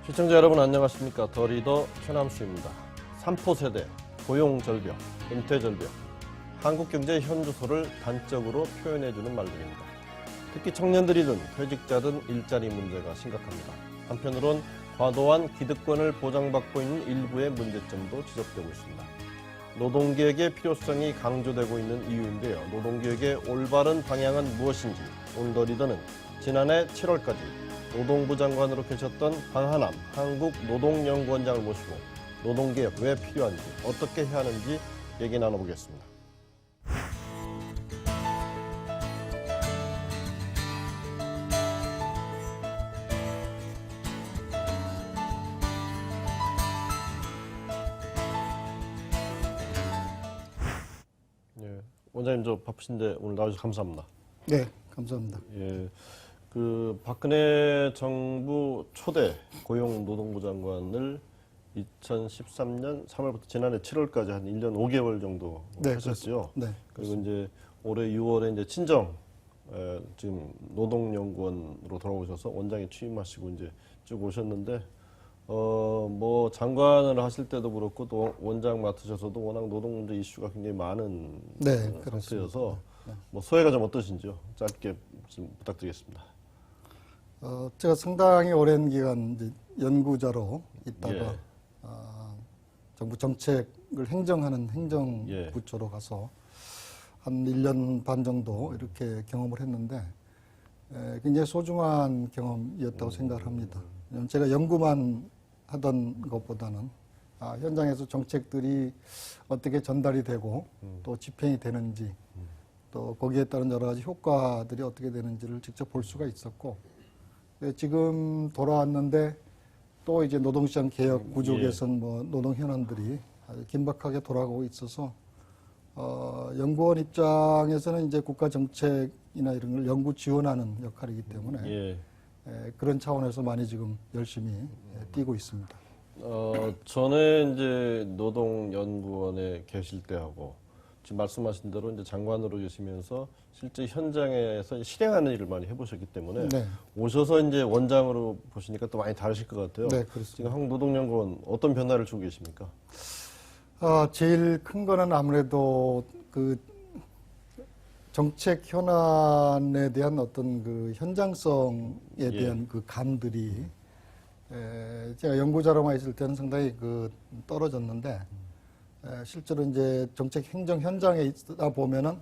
시청자 여러분 안녕하십니까. 더 리더 최남수입니다. 3포 세대, 고용절벽, 은퇴절벽, 한국경제의 현주소를 단적으로 표현해주는 말들입니다. 특히 청년들이든 퇴직자든 일자리 문제가 심각합니다. 한편으론 과도한 기득권을 보장받고 있는 일부의 문제점도 지적되고 있습니다. 노동개혁의 필요성이 강조되고 있는 이유인데요. 노동개혁의 올바른 방향은 무엇인지 오늘 더 리더는 지난해 7월까지 노동부 장관으로 계셨던 방한남 한국노동연구원장을 모시고 노동개혁 왜 필요한지 어떻게 해야 하는지 얘기 나눠보겠습니다. 예, 원장님 저 바쁘신데 오늘 나와주셔서 감사합니다. 네, 감사합니다. 예, 그 박근혜 정부 초대 고용노동부 장관을 2013년 3월부터 지난해 7월까지 한 1년 5개월 정도 네, 하셨어요. 네, 그리고 이제 올해 6월에 이제 친정 지금 노동연구원으로 돌아오셔서 원장에 취임하시고 이제 쭉 오셨는데 뭐 장관을 하실 때도 그렇고 또 원장 맡으셔서도 워낙 노동 문제 이슈가 굉장히 많은 네, 상태여서 네. 뭐 소회가 좀 어떠신지요? 짧게 좀 부탁드리겠습니다. 제가 상당히 오랜 기간 이제 연구자로 있다가 예. 정부 정책을 행정하는 행정부처로 가서 한 1년 반 정도 이렇게 경험을 했는데 굉장히 소중한 경험이었다고 생각을 합니다. 왜냐하면 제가 연구만 하던 것보다는 현장에서 정책들이 어떻게 전달이 되고 또 집행이 되는지 또 거기에 따른 여러 가지 효과들이 어떻게 되는지를 직접 볼 수가 있었고 지금 돌아왔는데 또 이제 노동시장 개혁 구조 개선 뭐 노동 현안들이 아주 긴박하게 돌아가고 있어서 연구원 입장에서는 이제 국가 정책이나 이런 걸 연구 지원하는 역할이기 때문에 그런 차원에서 많이 지금 열심히 뛰고 있습니다. 전에 이제 노동연구원에 계실 때하고 지금 말씀하신 대로 이제 장관으로 계시면서 실제 현장에서 실행하는 일을 많이 해보셨기 때문에 네. 오셔서 이제 원장으로 보시니까 또 많이 다르실 것 같아요. 네, 그렇습니다. 지금 한국노동연구원 어떤 변화를 주고 계십니까? 제일 큰 거는 아무래도 그 정책 현안에 대한 어떤 그 현장성에 대한 그 감들이 제가 연구자로만 있을 때는 상당히 그 떨어졌는데 실제로 이제 정책 행정 현장에 있다 보면은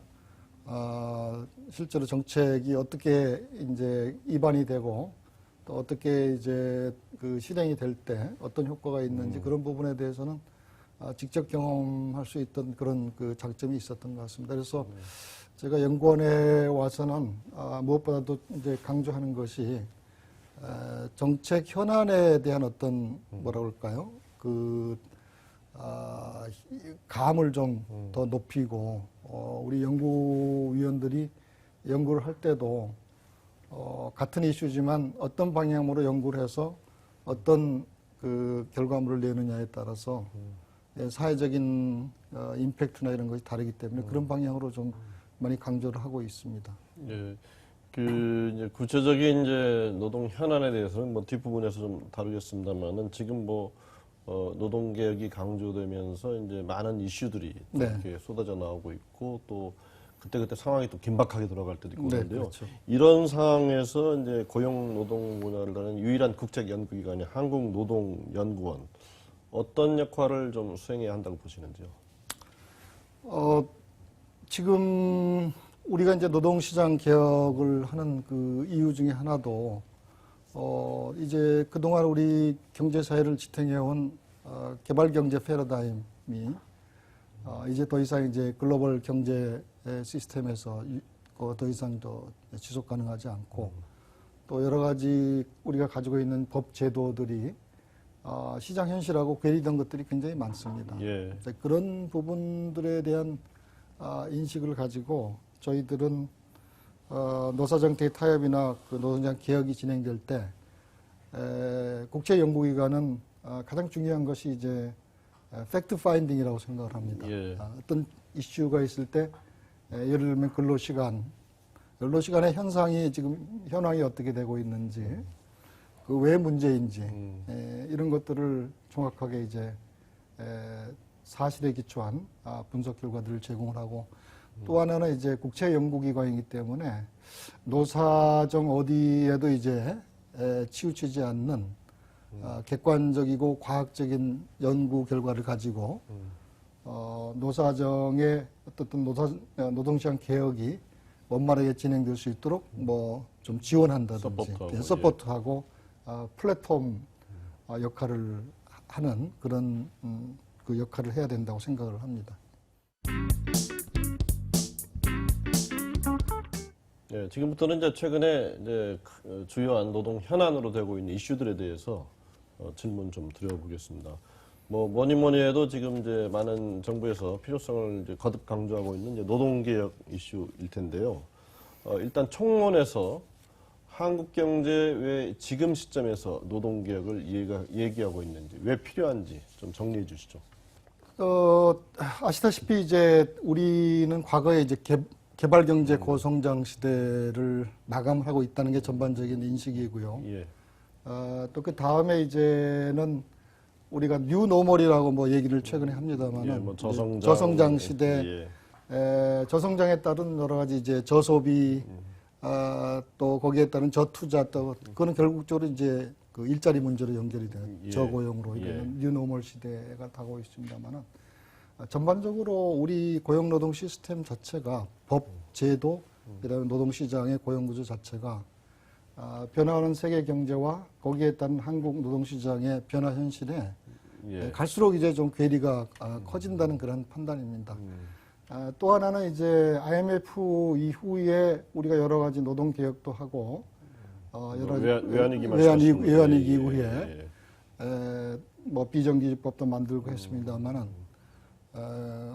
실제로 정책이 어떻게 이제 입안이 되고 또 어떻게 이제 그 실행이 될 때 어떤 효과가 있는지 그런 부분에 대해서는 직접 경험할 수 있던 그런 그 장점이 있었던 것 같습니다. 그래서 제가 연구원에 와서는 무엇보다도 이제 강조하는 것이 정책 현안에 대한 어떤 뭐라 그럴까요? 그 감을 좀 더 높이고 우리 연구위원들이 연구를 할 때도 같은 이슈지만 어떤 방향으로 연구를 해서 어떤 그 결과물을 내느냐에 따라서 사회적인 임팩트나 이런 것이 다르기 때문에 그런 방향으로 좀 많이 강조를 하고 있습니다. 예. 그 이제 구체적인 이제 노동 현안에 대해서는 뭐 뒷부분에서 좀 다루겠습니다만은 지금 뭐 노동 개혁이 강조되면서 이제 많은 이슈들이 이렇게 쏟아져 나오고 있고 또 그때 상황이 또 긴박하게 돌아갈 때도 있고 그런데요. 그렇죠. 이런 상황에서 이제 고용 노동 분야를 다루는 유일한 국책 연구기관이 한국노동연구원 어떤 역할을 좀 수행해야 한다고 보시는지요? 지금 우리가 이제 노동시장 개혁을 하는 그 이유 중에 하나도 이제 그동안 우리 경제사회를 지탱해온 개발경제 패러다임이 이제 더 이상 이제 글로벌 경제 시스템에서 더 이상 더 지속 가능하지 않고 또 여러 가지 우리가 가지고 있는 법 제도들이 시장 현실하고 괴리된 것들이 굉장히 많습니다. 그런 부분들에 대한 인식을 가지고 저희들은 노사정책의 타협이나 그 노동시장 개혁이 진행될 때 국제연구기관은 가장 중요한 것이 이제 팩트 파인딩이라고 생각을 합니다. 어떤 이슈가 있을 때 예를 들면 근로시간의 현상이 지금 현황이 어떻게 되고 있는지 그 왜 문제인지 이런 것들을 정확하게 이제 사실에 기초한 분석 결과들을 제공을 하고 또 하나는 이제 국제 연구기관이기 때문에 노사정 어디에도 이제 치우치지 않는 객관적이고 과학적인 연구 결과를 가지고 노사정의 어떤 노동시장 개혁이 원만하게 진행될 수 있도록 뭐 좀 지원한다든지 서포트하고 플랫폼 역할을 하는 그런 그 역할을 해야 된다고 생각을 합니다. 네, 지금부터는 이제 최근에 이제 주요한 노동 현안으로 되고 있는 이슈들에 대해서 질문 좀 드려보겠습니다. 뭐니 해도 지금 이제 많은 정부에서 필요성을 이제 거듭 강조하고 있는 이제 노동개혁 이슈일 텐데요. 일단 총론에서 한국 경제 왜 지금 시점에서 노동개혁을 얘기하고 있는지, 왜 필요한지 좀 정리해 주시죠. 아시다시피 이제 우리는 과거에 이제 개발경제 고성장 시대를 마감하고 있다는 게 전반적인 인식이고요. 예. 또 그 다음에 이제는 우리가 뉴노멀이라고 뭐 얘기를 최근에 합니다만은 예, 뭐 저성장 시대, 저성장에 따른 여러 가지 이제 저소비, 또 거기에 따른 저투자, 또 그거는 결국적으로 이제 그 일자리 문제로 연결이 돼요. 저고용으로 이런 뉴노멀 시대가 다가오고 있습니다만은 전반적으로 우리 고용노동 시스템 자체가 법, 제도, 그다음에 노동시장의 고용구조 자체가 변화하는 세계 경제와 거기에 따른 한국 노동시장의 변화 현실에 갈수록 이제 좀 괴리가 커진다는 그런 판단입니다. 또 하나는 이제 IMF 이후에 우리가 여러 가지 노동 개혁도 하고 여러 외환위기 이후에 뭐 비정규직법도 만들고 했습니다만은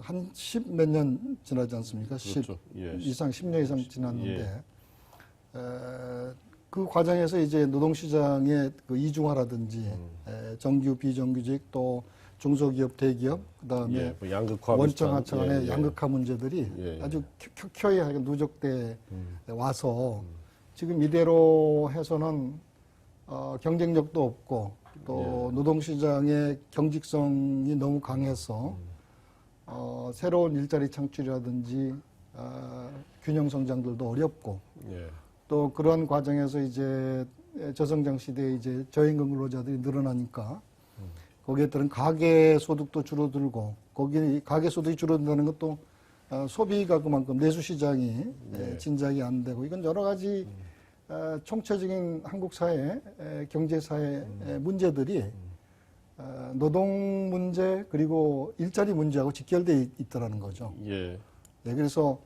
한 10몇 년 지나지 않습니까? 그렇죠. 10년 이상 지났는데 그 과정에서 이제 노동시장의 그 이중화라든지 정규 비정규직 또 중소기업 대기업 그다음에 뭐 양극화 원청 하청의 양극화 문제들이 아주 켜켜이 누적돼 와서 지금 이대로 해서는 경쟁력도 없고 또 노동시장의 경직성이 너무 강해서 새로운 일자리 창출이라든지 균형 성장들도 어렵고 또 그런 과정에서 이제 저성장 시대에 이제 저임금 근로자들이 늘어나니까 거기에 따른 가계 소득도 줄어들고 거기 가계 소득이 줄어든다는 것도 소비가 그만큼 내수 시장이 진작이 안 되고 이건 여러 가지 총체적인 한국 사회 경제 사회 문제들이 노동 문제 그리고 일자리 문제하고 직결되어 있더라는 거죠. 그래서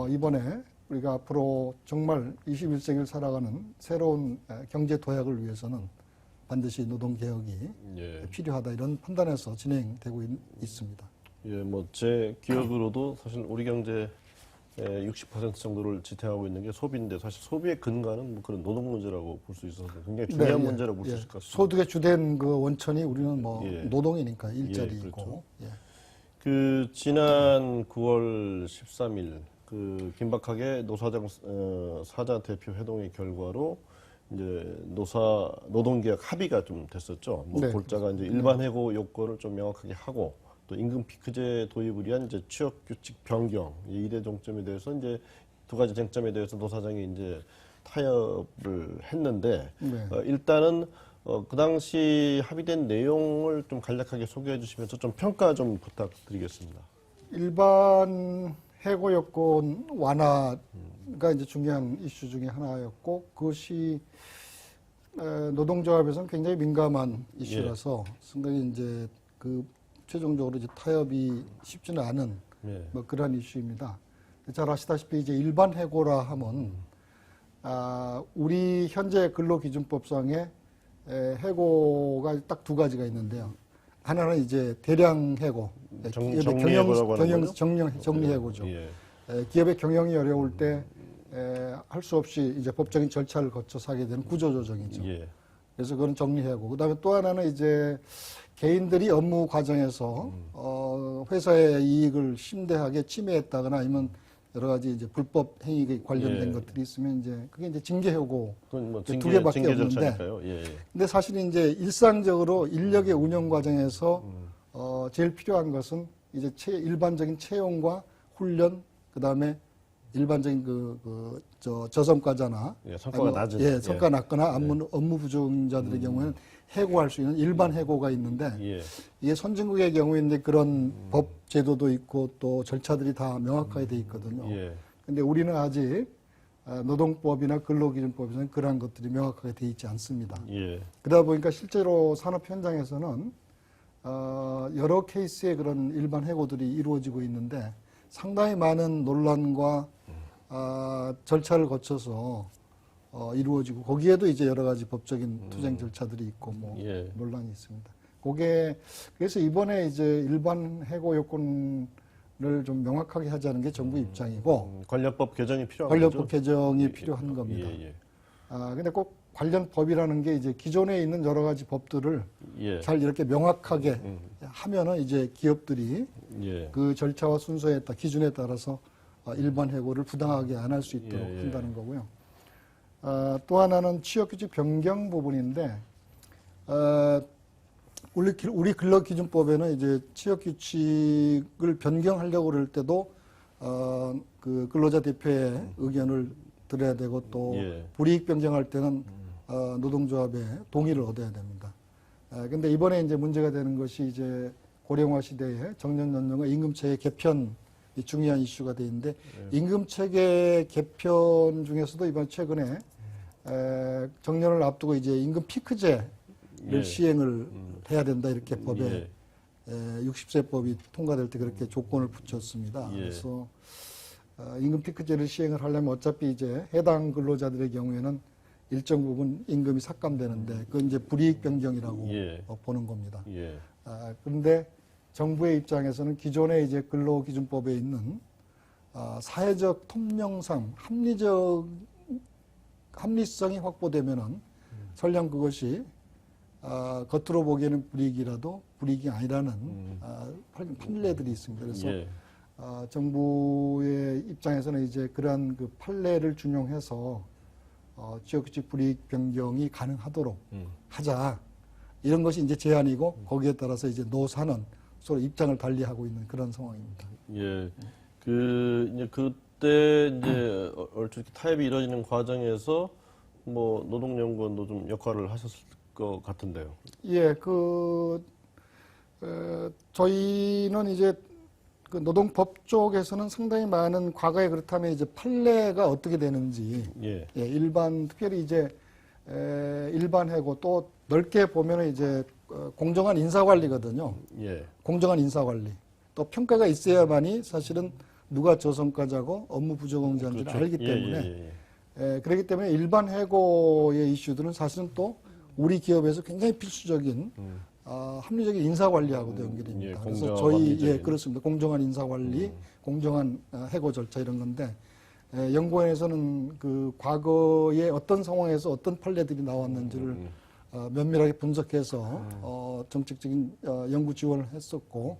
이번에 우리가 앞으로 정말 21세기를 살아가는 새로운 경제 도약을 위해서는 반드시 노동개혁이 필요하다 이런 판단에서 진행되고 있습니다. 뭐 제 기억으로도 사실 우리 경제의 60% 정도를 지탱하고 있는 게 소비인데 사실 소비의 근간은 뭐 그런 노동 문제라고 볼 수 있어서 굉장히 중요한 문제라고 볼 수 있을 것 같습니다. 소득의 주된 그 원천이 우리는 뭐 노동이니까 일자리이고. 그렇죠. 그 지난 9월 13일 그 긴박하게 노사정 사자 대표 회동의 결과로 이제 노동계약 합의가 좀 됐었죠. 뭐 골자가 이제 일반 해고 요건을 좀 명확하게 하고 또 임금 피크제 도입을 위한 이제 취업 규칙 변경 이 일의 종점에 대해서 이제 두 가지 쟁점에 대해서 노사정이 이제 타협을 했는데 일단은 그 당시 합의된 내용을 좀 간략하게 소개해 주시면서 좀 평가 좀 부탁드리겠습니다. 일반 해고 여건 완화가 이제 중요한 이슈 중에 하나였고 그것이 노동조합에서는 굉장히 민감한 이슈라서 상당히 이제 그 최종적으로 이제 타협이 쉽지는 않은 뭐 그런 이슈입니다. 잘 아시다시피 이제 일반 해고라 하면 우리 현재 근로기준법상에 해고가 딱 두 가지가 있는데요. 하나는 이제 대량 해고, 정리해고죠. 기업의 경영이 어려울 때 할 수 없이 이제 법적인 절차를 거쳐서 하게 되는 구조조정이죠. 그래서 그건 정리해고. 그다음에 또 하나는 이제 개인들이 업무 과정에서 회사의 이익을 심대하게 침해했다거나 아니면 여러 가지 이제 불법 행위에 관련된 예. 것들이 있으면 이제 그게 이제 징계효고 그건 뭐 두 개밖에 징계 없는데. 절차니까요. 예. 근데 사실 이제 일상적으로 인력의 운영 과정에서 제일 필요한 것은 이제 일반적인 채용과 훈련, 그 다음에 일반적인 저성과자나 성과가 낮은 성과 낮거나 업무 부족자들의 경우에는 해고할 수 있는 일반 해고가 있는데 이게 선진국의 경우에 이제 그런 법 제도도 있고 또 절차들이 다 명확하게 돼 있거든요. 근데 우리는 아직 노동법이나 근로기준법에서는 그러한 것들이 명확하게 돼 있지 않습니다. 그러다 보니까 실제로 산업 현장에서는 여러 케이스의 그런 일반 해고들이 이루어지고 있는데 상당히 많은 논란과 절차를 거쳐서 이루어지고 거기에도 이제 여러 가지 법적인 투쟁 절차들이 있고 뭐 논란이 있습니다. 그래서 이번에 이제 일반 해고 요건을 좀 명확하게 하자는 게 정부 입장이고 관련법 개정이 필요한 관련법 거죠? 개정이 필요한 겁니다. 근데 꼭 관련 법이라는 게 이제 기존에 있는 여러 가지 법들을 잘 이렇게 명확하게 하면은 이제 기업들이 그 절차와 순서에 따라 기준에 따라서 일반 해고를 부당하게 안 할 수 있도록 한다는 거고요. 또 하나는 취업규칙 변경 부분인데 우리 근로기준법에는 이제 취업규칙을 변경하려고 그럴 때도 그 근로자 대표의 의견을 들어야 되고 또 불이익 변경할 때는 노동조합의 동의를 얻어야 됩니다. 근데 이번에 이제 문제가 되는 것이 이제 고령화 시대에 정년 연령과 임금체계 개편 이 중요한 이슈가 돼 있는데 임금체계 개편 중에서도 이번 최근에 정년을 앞두고 이제 임금 피크제를 시행을 해야 된다 이렇게 법에 60세 법이 통과될 때 그렇게 조건을 붙였습니다. 그래서 임금 피크제를 시행을 하려면 어차피 이제 해당 근로자들의 경우에는 일정 부분 임금이 삭감되는데 그건 이제 불이익 변경이라고 보는 겁니다. 그런데 정부의 입장에서는 기존의 이제 근로기준법에 있는 사회적 통념상 합리성이 확보되면은 설령 그것이 겉으로 보기에는 불이익이라도 불이익이 아니라는 판례들이 있습니다. 그래서 정부의 입장에서는 이제 그러한 그 판례를 준용해서 취업규칙 불이익 변경이 가능하도록 하자 이런 것이 이제 제안이고 거기에 따라서 이제 노사는 서로 입장을 달리하고 있는 그런 상황입니다. 이제 그때 이제 얼추 타협이 이루어지는 과정에서 뭐 노동연구원도 좀 역할을 하셨을 것 같은데요. 저희는 이제 그 노동법 쪽에서는 상당히 많은 과거에 그렇다면 이제 판례가 어떻게 되는지 특별히 이제 일반 해고 또 넓게 보면은 이제 공정한 인사관리거든요. 공정한 인사관리. 또 평가가 있어야만이 사실은 누가 저성과자고 업무 부적응자인지를 알기 때문에 그렇기 때문에 일반 해고의 이슈들은 사실은 또 우리 기업에서 굉장히 필수적인 합리적인 인사관리하고도 연결입니다. 그래서 저희 그렇습니다. 공정한 인사관리, 공정한 해고 절차 이런 건데 연구원에서는 그 과거에 어떤 상황에서 어떤 판례들이 나왔는지를 면밀하게 분석해서 정책적인 연구 지원을 했었고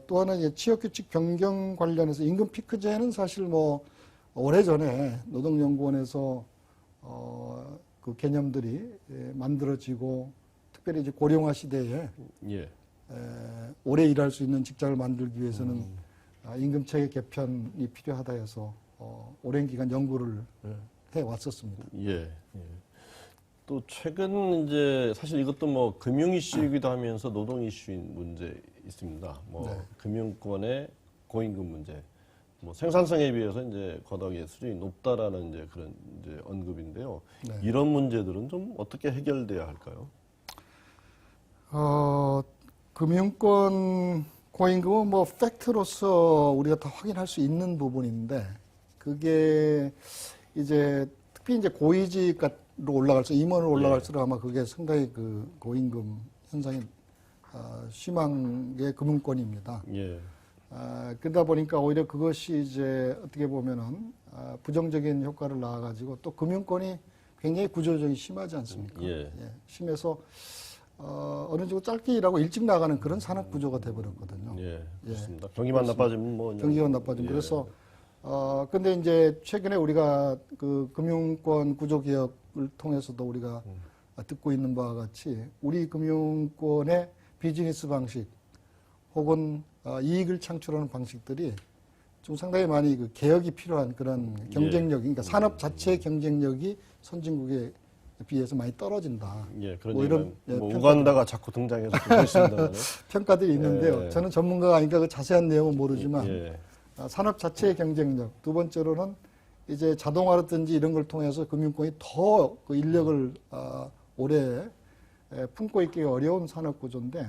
또 하나 이제 취업규칙 변경 관련해서 임금 피크제는 사실 뭐 오래전에 노동연구원에서 그 개념들이 만들어지고 특별히 이제 고령화 시대에 오래 일할 수 있는 직장을 만들기 위해서는 임금체계 개편이 필요하다 해서 오랜 기간 연구를 해왔었습니다. 또 최근 이제 사실 이것도 뭐 금융 이슈이기도 하면서 노동 이슈인 문제 있습니다. 금융권의 고임금 문제, 뭐 생산성에 비해서 이제 거덕의 수준이 높다라는 이제 그런 이제 언급인데요. 이런 문제들은 좀 어떻게 해결돼야 할까요? 금융권 고임금은 뭐 팩트로서 우리가 다 확인할 수 있는 부분인데 그게 이제 특히 이제 고위직으로 올라갈수록 임원으로 올라갈수록 아마 그게 상당히 그 고임금 현상이 심한 게 금융권입니다. 그러다 보니까 오히려 그것이 이제 어떻게 보면은 부정적인 효과를 낳아가지고 또 금융권이 굉장히 구조적이 심하지 않습니까? 심해서 어느 정도 짧게 일하고 일찍 나가는 그런 산업 구조가 돼버렸거든요. 그렇습니다. 경기만 나빠지면 뭐 경기가 나빠지면 그래서 근데 이제 최근에 우리가 그 금융권 구조 개혁을 통해서도 우리가 듣고 있는 바와 같이 우리 금융권의 비즈니스 방식 혹은 이익을 창출하는 방식들이 좀 상당히 많이 그 개혁이 필요한 그런 경쟁력, 그러니까 산업 자체의 경쟁력이 선진국에 비해서 많이 떨어진다. 예, 그런 뭐 이런 우간다가 자꾸 등장해서 듣고 있습니다. 평가들이 있는데요. 저는 전문가가 아니까 그 자세한 내용은 모르지만 산업 자체의 경쟁력, 두 번째로는 이제 자동화라든지 이런 걸 통해서 금융권이 더 그 인력을 오래 품고 있기 어려운 산업 구조인데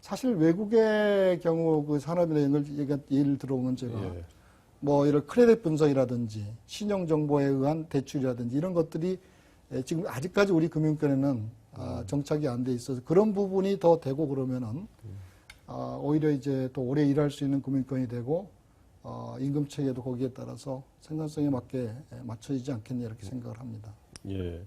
사실 외국의 경우 그 산업이라는 걸 예를 들어보면 제가 뭐 이런 크레딧 분석이라든지 신용 정보에 의한 대출이라든지 이런 것들이 지금 아직까지 우리 금융권에는 정착이 안 돼 있어서 그런 부분이 더 되고 그러면은 오히려 이제 또 오래 일할 수 있는 금융권이 되고 임금 체계도 거기에 따라서 생산성에 맞게 맞춰지지 않겠냐 이렇게 생각을 합니다. 예.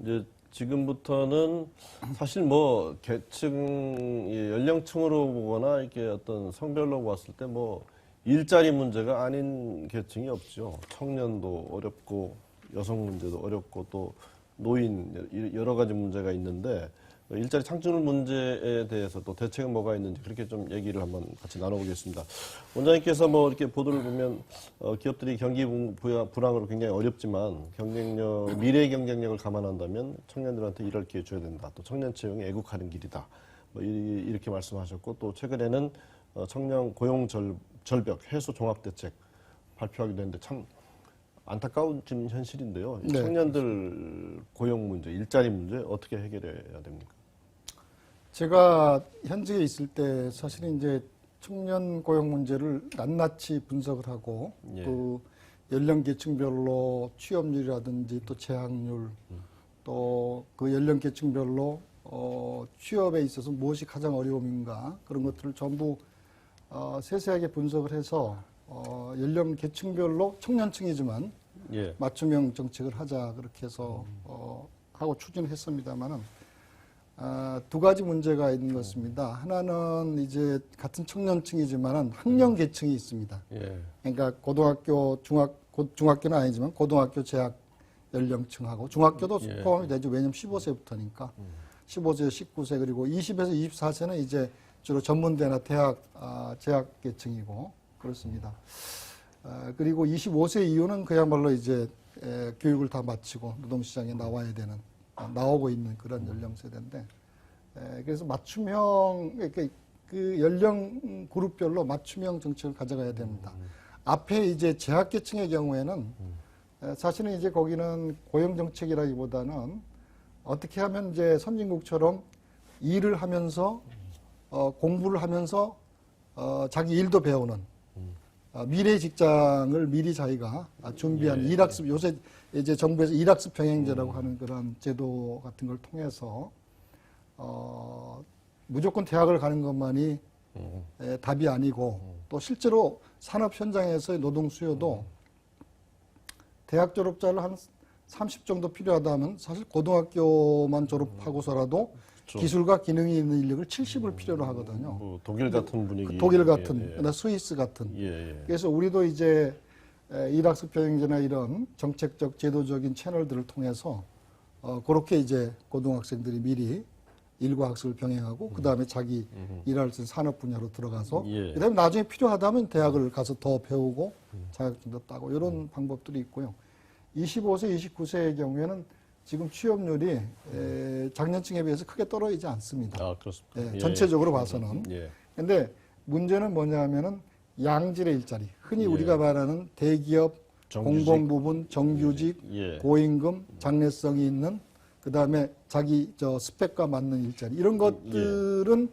이제 지금부터는 사실 뭐 계층, 연령층으로 보거나 이렇게 어떤 성별로 봤을 때 뭐 일자리 문제가 아닌 계층이 없죠. 청년도 어렵고 여성 문제도 어렵고 또 노인 여러 가지 문제가 있는데 일자리 창출 문제에 대해서 또 대책은 뭐가 있는지 그렇게 좀 얘기를 한번 같이 나눠보겠습니다. 원장님께서 뭐 이렇게 보도를 보면 기업들이 경기 불황으로 굉장히 어렵지만 경쟁력, 미래 경쟁력을 감안한다면 청년들한테 일할 기회 줘야 된다. 또 청년 채용이 애국하는 길이다. 뭐 이렇게 말씀하셨고 또 최근에는 청년 고용 절벽 해소 종합 대책 발표하기도 했는데 참 안타까운 지금 현실인데요. 이 청년들 고용 문제, 일자리 문제 어떻게 해결해야 됩니까? 제가 현직에 있을 때 사실은 이제 청년 고용 문제를 낱낱이 분석을 하고 또 연령 계층별로 취업률이라든지 또 재학률 또 그 연령 계층별로 취업에 있어서 무엇이 가장 어려움인가 그런 것들을 전부 세세하게 분석을 해서 연령 계층별로 청년층이지만 맞춤형 정책을 하자 그렇게 해서 하고 추진했습니다만은 두 가지 문제가 있는 것입니다. 하나는 이제 같은 청년층이지만은 학령 계층이 있습니다. 그러니까 고등학교, 중학교는 아니지만 고등학교 재학 연령층하고 중학교도 포함이 되죠. 왜냐하면 15세부터니까 15세, 19세 그리고 20에서 24세는 이제 주로 전문대나 대학 재학 계층이고 그렇습니다. 그리고 25세 이후는 그야말로 이제 교육을 다 마치고 노동시장에 나와야 되는 나오고 있는 그런 연령 세대인데 그래서 맞춤형 그 연령 그룹별로 맞춤형 정책을 가져가야 됩니다. 앞에 이제 재학계층의 경우에는 사실은 이제 거기는 고용 정책이라기보다는 어떻게 하면 이제 선진국처럼 일을 하면서 공부를 하면서 자기 일도 배우는 미래 직장을 미리 자기가 준비한 일학습 요새 이제 정부에서 일학습 병행제라고 하는 그런 제도 같은 걸 통해서 무조건 대학을 가는 것만이 답이 아니고 또 실제로 산업 현장에서의 노동 수요도 대학 졸업자를 한 30 정도 필요하다면 사실 고등학교만 졸업하고서라도 기술과 기능이 있는 인력을 70을 필요로 하거든요. 뭐 독일 같은 분위기. 독일 같은, 스위스 같은. 그래서 우리도 이제 일학습 병행제나 이런 정책적, 제도적인 채널들을 통해서 그렇게 이제 고등학생들이 미리 일과 학습을 병행하고 그 다음에 자기 일할 수 있는 산업 분야로 들어가서 그 다음에 나중에 필요하다면 대학을 가서 더 배우고 자격증도 따고 이런 방법들이 있고요. 25세, 29세의 경우에는 지금 취업률이 작년층에 비해서 크게 떨어지지 않습니다. 그렇습니다. 전체적으로 봐서는. 근데 문제는 뭐냐면은 양질의 일자리. 흔히 우리가 말하는 대기업, 정규직, 공공부문, 정규직, 고임금, 장래성이 있는 그다음에 자기 스펙과 맞는 일자리. 이런 것들은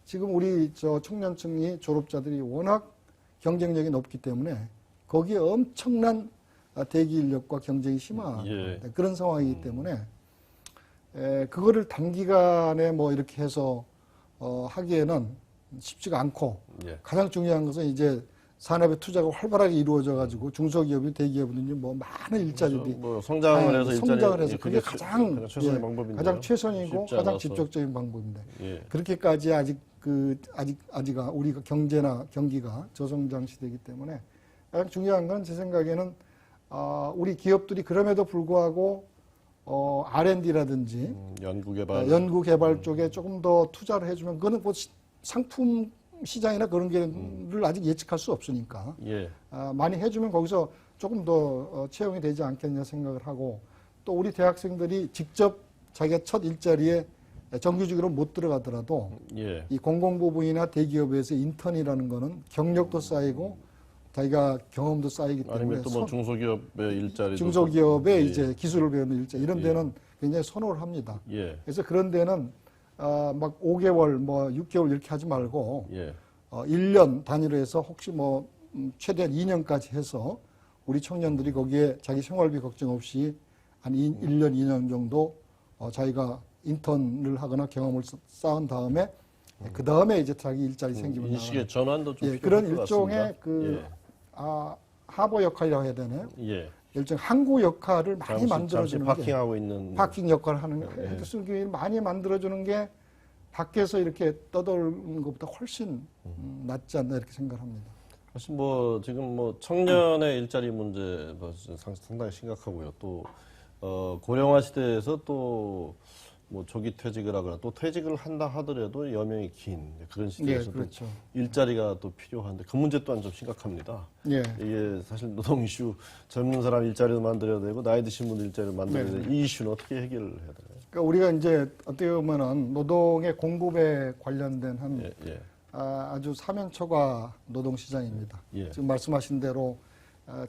지금 우리 청년층이 졸업자들이 워낙 경쟁력이 높기 때문에 거기에 엄청난 대기 인력과 경쟁이 심한 그런 상황이기 때문에 그거를 단기간에 뭐 이렇게 해서 하기에는 쉽지가 않고 가장 중요한 것은 이제 산업의 투자가 활발하게 이루어져 가지고 중소기업이 대기업은 뭐 많은 일자리들이 뭐 성장을 해서 그게 가장 최선의 방법인데요. 가장 최선이고 가장 직접적인 방법인데 그렇게까지 아직 아직 우리가 경제나 경기가 저성장 시대이기 때문에 가장 중요한 건 제 생각에는 우리 기업들이 그럼에도 불구하고 R&D라든지 연구개발 쪽에 조금 더 투자를 해주면 그거는 뭐 상품 시장이나 그런 게를 아직 예측할 수 없으니까 예. 많이 해주면 거기서 조금 더 채용이 되지 않겠냐 생각을 하고 또 우리 대학생들이 직접 자기가 첫 일자리에 정규직으로 못 들어가더라도 예. 이 공공부문이나 대기업에서 인턴이라는 거는 경력도 쌓이고 자기가 경험도 쌓이기 때문에 아니면 또 뭐 중소기업의 일자리도 중소기업에 예. 이제 기술을 배우는 일자 이런 데는 굉장히 선호를 합니다. 예. 그래서 그런 데는 막 5개월 뭐 6개월 이렇게 하지 말고 예. 1년 단위로 해서 혹시 뭐 최대한 2년까지 해서 우리 청년들이 거기에 자기 생활비 걱정 없이 한 1년, 2년 정도 자기가 인턴을 하거나 경험을 쌓은 다음에 그 다음에 이제 자기 일자리 생기면 인식의 전환도 좀 그런 필요할 것 일종의 같습니다. 하버 역할이라고 해야 되나요? 예. 일종 항구 역할을 많이 만들어주는 잠시 파킹하고 있는 파킹 역할을 하는 게 많이 만들어주는 게 밖에서 이렇게 떠돌는 것보다 훨씬 낫지 않나 이렇게 생각합니다. 사실 뭐 지금 뭐 청년의 일자리 문제도 상당히 심각하고요. 또 고령화 시대에서 또 뭐 조기 퇴직을 하거나 또 퇴직을 한다 하더라도 여명이 긴 그런 시대에서 그렇죠. 일자리가 또 필요한데 그 문제 또한 좀 심각합니다. 예. 이게 사실 노동 이슈 젊은 사람 일자리도 만들어야 되고 나이 드신 분들 일자리를 만들어야 되고 이 이슈는 어떻게 해결을 해야 되나요? 그러니까 우리가 이제 어떻게 보면은 노동의 공급에 관련된 한 아주 사면초가 노동 시장입니다. 예. 지금 말씀하신 대로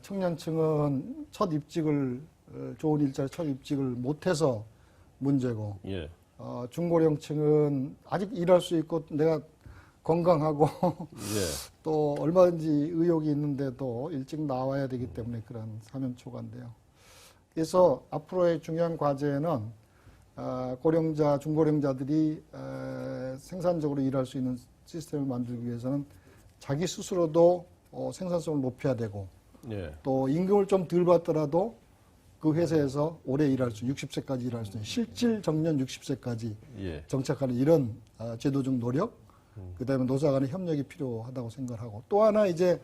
청년층은 첫 입직을 좋은 일자리 첫 입직을 못해서 문제고 예. 중고령층은 아직 일할 수 있고 내가 건강하고 또 얼마든지 의욕이 있는데도 일찍 나와야 되기 때문에 그런 사면초가인데요. 그래서 앞으로의 중요한 과제는 고령자, 중고령자들이 생산적으로 일할 수 있는 시스템을 만들기 위해서는 자기 스스로도 생산성을 높여야 되고 또 임금을 좀 덜 받더라도 그 회사에서 오래 일할 수, 60세까지 일할 수 있는 실질 정년 60세까지 정착하는 이런 제도적 노력, 그다음에 노사 간의 협력이 필요하다고 생각하고 또 하나 이제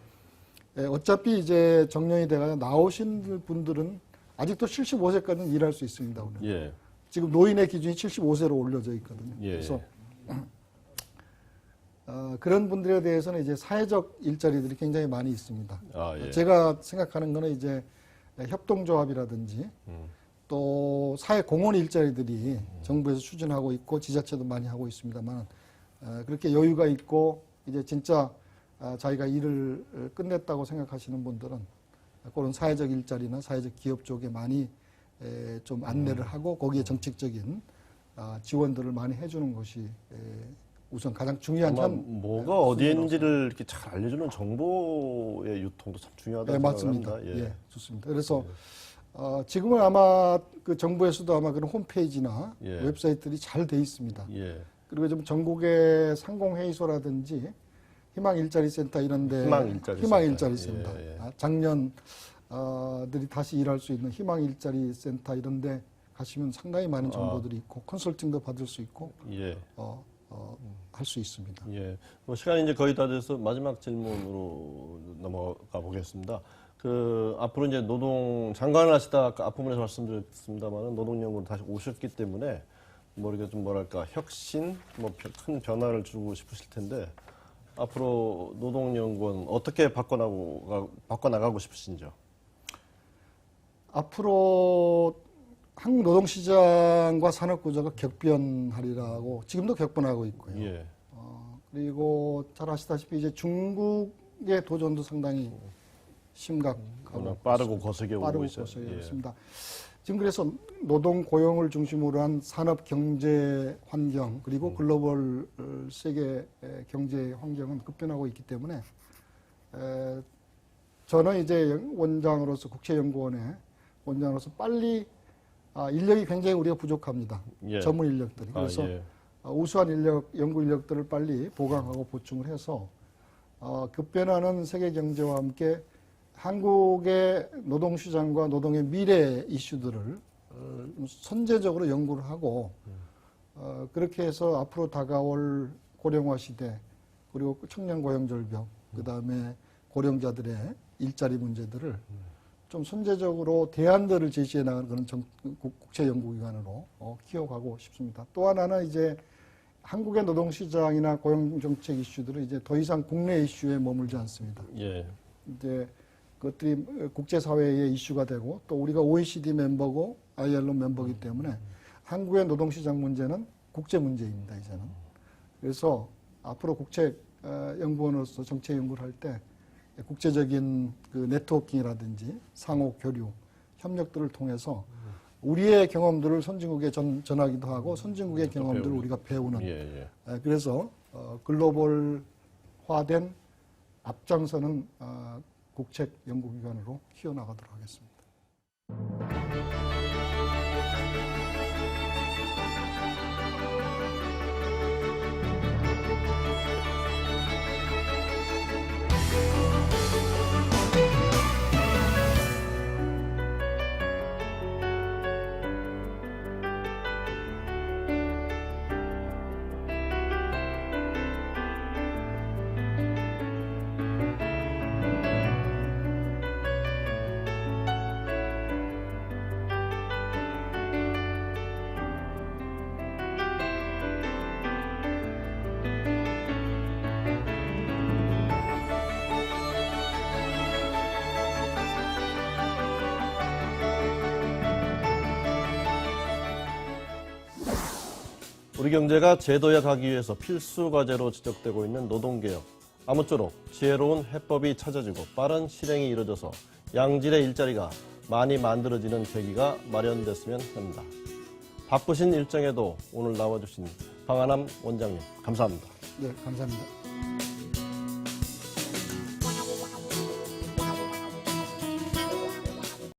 어차피 이제 정년이 돼가 나오신 분들은 아직도 75세까지는 일할 수 있습니다. 오늘. 지금 노인의 기준이 75세로 올려져 있거든요. 그래서 그런 분들에 대해서는 이제 사회적 일자리들이 굉장히 많이 있습니다. 제가 생각하는 거는 이제 협동조합이라든지 또 사회 공헌 일자리들이 정부에서 추진하고 있고 지자체도 많이 하고 있습니다만 그렇게 여유가 있고 이제 진짜 자기가 일을 끝냈다고 생각하시는 분들은 그런 사회적 일자리나 사회적 기업 쪽에 많이 좀 안내를 하고 거기에 정책적인 지원들을 많이 해주는 것이 우선 가장 중요한 뭐가 어디에 있는지를 이렇게 잘 알려주는 정보의 유통도 참 중요하다고 생각합니다. 맞습니다. 좋습니다. 그래서 지금은 아마 그 정부에서도 아마 그런 홈페이지나 웹사이트들이 잘 돼 있습니다. 그리고 좀 전국의 상공회의소라든지 희망일자리센터 이런데 희망일자리센터 장년들이 다시 일할 수 있는 희망일자리센터 이런데 가시면 상당히 많은 정보들이 있고 컨설팅도 받을 수 있고 할 수 있습니다. 뭐 시간이 이제 거의 다 돼서 마지막 질문으로 넘어가 보겠습니다. 앞으로 이제 노동 장관을 하시다 아까 앞부분에서 말씀드렸습니다만 노동연구로 다시 오셨기 때문에 뭐 이렇게 좀 뭐랄까 혁신, 뭐 큰 변화를 주고 싶으실 텐데 앞으로 노동연구원 어떻게 바꿔나가고 싶으신지요? 앞으로 한국 노동시장과 산업구조가 격변하리라고 지금도 격변하고 있고요. 그리고 잘 아시다시피 이제 중국의 도전도 상당히 심각하고 빠르고 거세게 오고 있어요. 있습니다. 지금 그래서 노동 고용을 중심으로 한 산업 경제 환경 그리고 글로벌 세계 경제 환경은 급변하고 있기 때문에 저는 이제 원장으로서 국제연구원의 원장으로서 빨리 인력이 굉장히 우리가 부족합니다. 전문 인력들이. 그래서 우수한 연구 인력들을 빨리 보강하고 보충을 해서 급변하는 세계 경제와 함께 한국의 노동시장과 노동의 미래 이슈들을 선제적으로 연구를 하고 그렇게 해서 앞으로 다가올 고령화 시대, 그리고 청년 고용 절벽, 그다음에 고령자들의 일자리 문제들을 좀 선제적으로 대안들을 제시해 나가는 그런 국제 연구기관으로 키워가고 싶습니다. 또 하나는 이제 한국의 노동시장이나 고용정책 이슈들은 이제 더 이상 국내 이슈에 머물지 않습니다. 예. 이제 그것들이 국제사회의 이슈가 되고 또 우리가 OECD 멤버고 ILO 멤버이기 때문에 한국의 노동시장 문제는 국제 문제입니다, 이제는. 그래서 앞으로 국책연구원으로서 정책 연구를 할 때 국제적인 그 네트워킹이라든지 상호 교류, 협력들을 통해서 우리의 경험들을 선진국에 전하기도 하고 선진국의 경험들을 우리가 배우는. 예. 그래서 글로벌화된 앞장서는 국책연구기관으로 키워나가도록 하겠습니다. 우리 경제가 제도에 가기 위해서 필수 과제로 지적되고 있는 노동개혁. 아무쪼록 지혜로운 해법이 찾아지고 빠른 실행이 이루어져서 양질의 일자리가 많이 만들어지는 계기가 마련됐으면 합니다. 바쁘신 일정에도 오늘 나와주신 방한함 원장님 감사합니다. 네, 감사합니다.